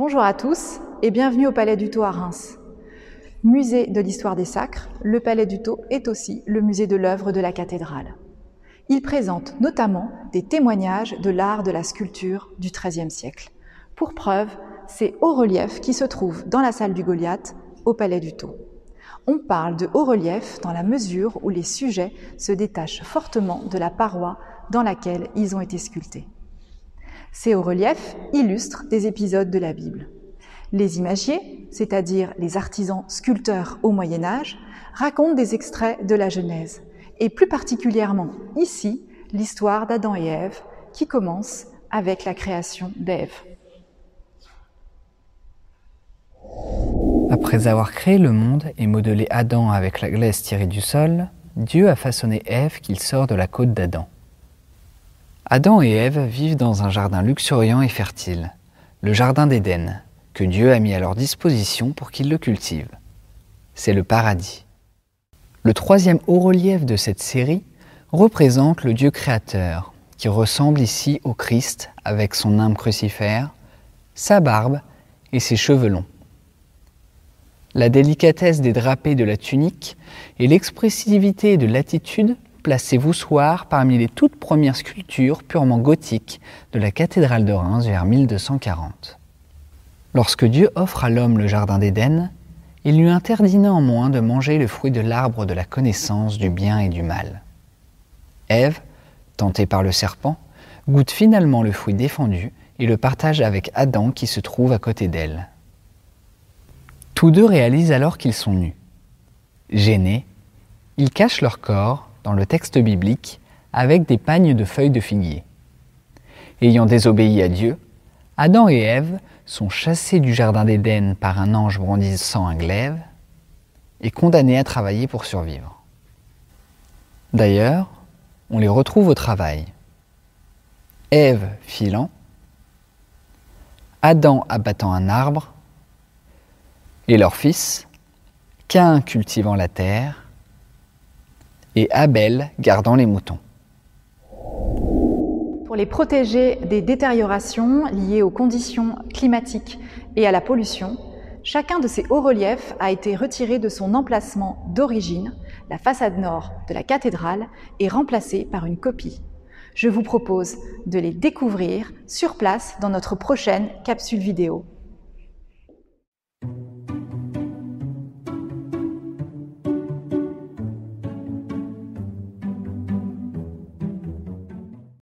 Bonjour à tous et bienvenue au Palais du Thau à Reims. Musée de l'histoire des sacres, le Palais du Thau est aussi le musée de l'œuvre de la cathédrale. Il présente notamment des témoignages de l'art de la sculpture du XIIIe siècle. Pour preuve, ces hauts-reliefs qui se trouvent dans la salle du Goliath au Palais du Thau. On parle de hauts-reliefs dans la mesure où les sujets se détachent fortement de la paroi dans laquelle ils ont été sculptés. Ces hauts-reliefs illustrent des épisodes de la Bible. Les imagiers, c'est-à-dire les artisans sculpteurs au Moyen-Âge, racontent des extraits de la Genèse, et plus particulièrement ici, l'histoire d'Adam et Ève, qui commence avec la création d'Ève. Après avoir créé le monde et modelé Adam avec la glaise tirée du sol, Dieu a façonné Ève qu'il sort de la côte d'Adam. Adam et Ève vivent dans un jardin luxuriant et fertile, le jardin d'Éden, que Dieu a mis à leur disposition pour qu'ils le cultivent. C'est le paradis. Le troisième haut-relief de cette série représente le Dieu créateur, qui ressemble ici au Christ avec son âme crucifère, sa barbe et ses cheveux longs. La délicatesse des drapés de la tunique et l'expressivité de l'attitude placent ces voussoirs parmi les toutes premières sculptures purement gothiques de la cathédrale de Reims vers 1240. Lorsque Dieu offre à l'homme le jardin d'Éden, il lui interdit néanmoins de manger le fruit de l'arbre de la connaissance du bien et du mal. Ève, tentée par le serpent, goûte finalement le fruit défendu et le partage avec Adam qui se trouve à côté d'elle. Tous deux réalisent alors qu'ils sont nus. Gênés, ils cachent leur corps, dans le texte biblique, avec des pagnes de feuilles de figuier. Ayant désobéi à Dieu, Adam et Ève sont chassés du jardin d'Éden par un ange brandissant un glaive et condamnés à travailler pour survivre. D'ailleurs, on les retrouve au travail. Ève filant, Adam abattant un arbre, et leur fils, Caïn cultivant la terre, et Abel gardant les moutons. Pour les protéger des détériorations liées aux conditions climatiques et à la pollution, chacun de ces hauts-reliefs a été retiré de son emplacement d'origine, la façade nord de la cathédrale, et remplacé par une copie. Je vous propose de les découvrir sur place dans notre prochaine capsule vidéo.